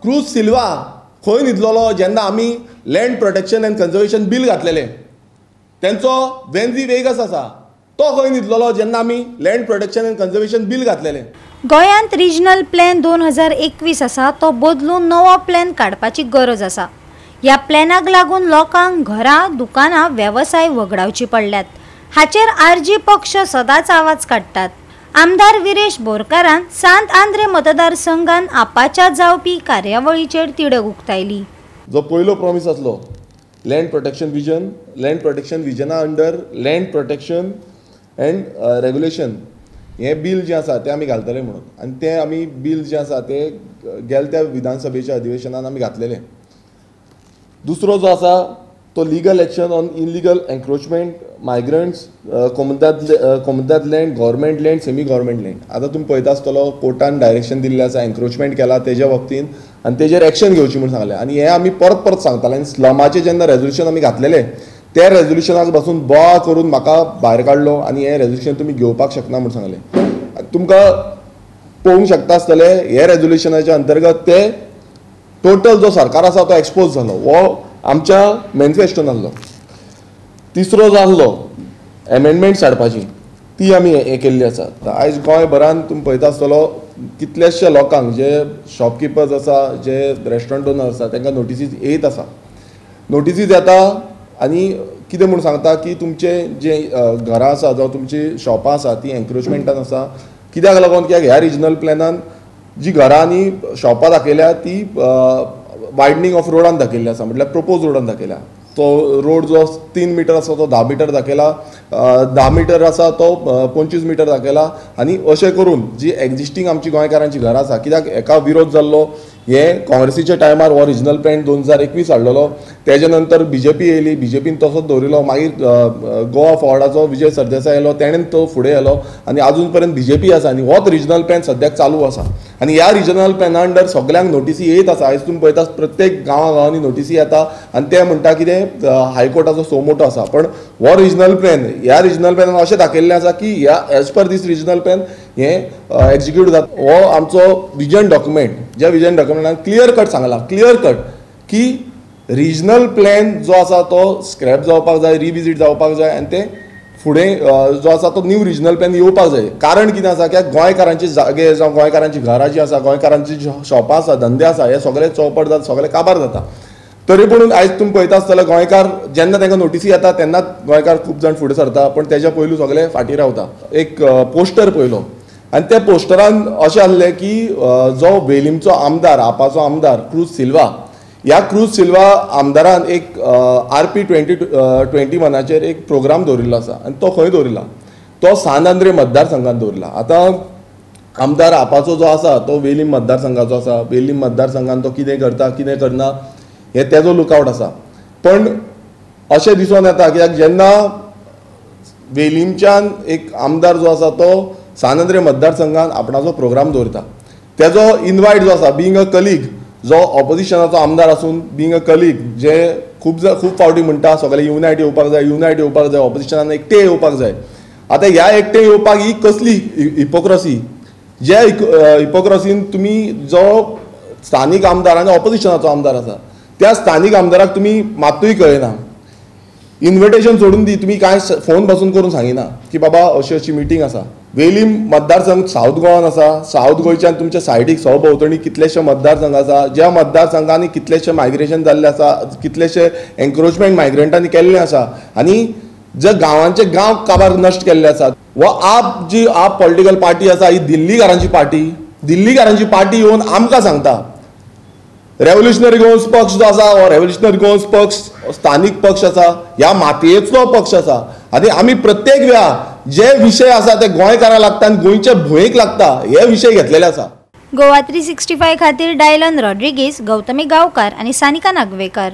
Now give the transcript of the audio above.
Cruise सिल्वा खंय न्हिदलोलो जेन्ना आमी land protection and conservation bill घातलेलें, तेंचो वेन्झी वेगस आसा तो खंय न्हिदलोलो जेन्ना आमी land protection and conservation bill घातलेलें. गोंयांत रिजनल प्लॅन 2021 आसा तो बदलून नवो प्लॅन काडपाची गरज आसा. ह्या प्लॅनाक लागून लोकांक घरां, दुकानां, वेवसाय वगडावची पडल्यात. हाचेर आरजी पक्ष सदांच आवाज काडटात. आमदार विरेश बोरकारान सांत आंद्रे मतदारसंघान आपाच्या जावपी कार्यावळीचेर तिडक उक्तायली. जो पयलो प्रॉमिस आसलो लँड प्रोटेक्शन विजना under land protection and regulation हें बील जें आसा तें आमी घालतले म्हणून, आनी तें आमी बील जें आसा तें गेल्या विधानसभेच्या अधिवेशनान आमी घातलेलें. दुसरो जो आसा तो legal action on illegal encroachment, migrants, कोमुनिदाद land, government land, semi government land. आतां तुमी पळयता आसतलो कोर्टान डायरेक्शन दिल्लें आसा एन्क्रोचमेंट केला तेज्या बाबतींत आनी तेजेर एक्शन घेवची म्हणून सांगलें. आनी हें आमी परत परत सांगताले आनी स्लमाचें जेन्ना रेजोल्युशन आमी घातलेलें त्या रेजोल्युशनाक पासून बोवाळ करून म्हाका भायर काडलो आनी हें रेजोल्युशन तुमी घेवपाक शकना म्हणून सांगलें. तुमकां पळोवंक शकता आसतले हे रेजोल्युशनाच्या अंतर्गत ते टोटल जो सरकार आसा तो एक्सपोज जालो हो आमच्या मॅनिफेस्टोन आसलो. तिसरो जो आसलो एमेंडमेंट्स हाडपाची ती आमी हें केल्ली आसा. आयज गोंयभरान तुमी पळयता आसतलो कितलेशे लोकांक जे शॉपकिपर्स आसा, जे रेस्टॉरंट ओनर आसा तांकां नोटिसीज येत आसा. नोटिसीज येता आनी कितें म्हूण सांगता की तुमचे जे घरां आसा जावं तुमची शॉपां आसा ती एन्क्रोचमेंटान आसा. कित्याक लागून या रिजनल प्लॅनान जी घरां आनी शॉपां दाखयल्या ती वायडनींग ऑफ रोडान दाखयल्ली आसा, म्हटल्यार प्रपोज रोडान दाखयल्या. तो रोड जो 3 मीटर आसा तो 10 मीटर दाखयला, 10 मीटर आसा तो 25 मीटर दाखयला. आनी अशें करून जी एक्झिस्टींग आमची गोंयकारांची घरां आसा, कित्याक हेका विरोध जाल्लो हे काँग्रेसीच्या टायमार हो रिजनल प्लॅन 2021 हाडलेलो. तेजे नंतर बीजेपी येयली, बीजेपीन तसोच दवरिलो. मागीर गोवा फॉर्डाचो विजय सरदेसाय येयलो, तेणेन तो फुडें येयलो आनी आजून पर्यंत बीजेपी आसा आनी होच रिजनल प्लॅन सद्याक चालू आसा. आनी ह्या रिजनल प्लॅना अंडर सगळ्यांक नोटिसी येत आसा. आयज तुमी पळयता प्रत्येक गांवांनी नोटिसी येता आनी ते म्हणटा कितें हायकोर्टाचो सोमोटो आसा. पण हो रिजनल प्लॅन ह्या रिजनल प्लॅनान अशें दाखयल्लें आसा की ह्या एज पर दीस रिजनल प्लॅन हें एक्झिक्यूट जाता. हो आमचो विजन डॉक्युमेंट, ज्या विजन डॉक्युमेंटान क्लियर कट सांगला की रिजनल प्लॅन जो आसा तो स्क्रॅप जावपाक जाय, रिविजीट जावपाक जाय आनी ते फुडें जो आसा तो न्यू रिजनल प्लॅन येवपाक जाय. कारण कितें आसा की गोंयकारांचे जागे जावं गोंयकारांची घरां जी आसा, गोंयकारांची शॉपां आसा, धंदे आसा, हे सगळे चौपट जाता, सगळे काबार जाता. तरी पूण आयज तुमी पळयता आसतले गोंयकार जेन्ना तांकां नोटिसी येता तेन्नाच गोंयकार खूब जाण फुडें सरता, पण तेच्या पयलू सगळे फाटीं रावता. एक पोस्टर पळयलो आनी त्या पोस्टरान अशें आसलें की जो वेलिमचो आमदार, आपाचो आमदार क्रूज सिल्वा, ह्या क्रूज सिल्वा आमदारान एक RP 2021 एक प्रोग्राम दवरिल्लो आसा आनी तो खंय दवरिल्ला, तो सांत आंद्रे मतदारसंघात दवरिल्ला. आतां आमदार आपाचो जो आसा तो वेलीम मतदारसंघाचो आसा. वेलीम मतदारसंघान तो कितें करता कितें करना हे तेजो लुकआवट आसा. पण अशें दिसून येता कित्याक जेन्ना वेलीमच्यान एक आमदार जो आसा तो सांत आंद्रे मतदारसंघान आपणाचो प्रोग्राम दवरता, तेजो इनवायट जो आसा बींग अ कलीग, जो ऑपोजिशनाचो आमदार आसून बींग अ कलीग जे खूब फावटी म्हणटा सगळे युनायट येवपाक जाय, ऑपोजिशनान एकटे येवपाक जाय. आतां ह्या एकटे येवपाक ही कसली हिपोक्रसी, जे हिपोक्रसीन तुमी जो स्थानीक आमदार आनी ऑपोजिशनाचो आमदार आसा त्या स्थानीक आमदाराक तुमी मात्तूय कळयना. इन्विटेशन सोडून दी, तुमी कांय फोन पासून करून सांगिना की बाबा अशी अशी मिटींग आसा. वेलीम मतदारसंघ सावथ गोवान आसा. सावथ गोंयच्यान तुमच्या सायडीक सभोंवतणी कितलेशे मतदारसंघ आसा, ज्या मतदारसंघांनी कितलेशे मायग्रेशन जाल्लें आसा, कितलेशे एन्क्रोचमेंट मायग्रंटांनी केल्लें आसा आनी जे गांवांचे गांव काबार नश्ट केल्ले आसात. वो आप पॉलिटिकल पार्टी आसा ही दिल्लीकारांची पार्टी येवन आमकां सांगता रेव्होल्युशनरी गोवन्स पक्ष जो आसा हो रेव्होल्युशनरी गोवन्स पक्ष स्थानीक पक्ष आसा, ह्या मातयेचो पक्ष आसा आनी आमी प्रत्येक वेळा जे विशय आसा ते गोंयकारांक लागता आनी गोंयच्या भुंयेक लागता हे विशय घेतलेले आसा. गोवा 365 खातीर डायलन रॉड्रिगीस, गौतमी गांवकार आनी सानिका नागवेकर.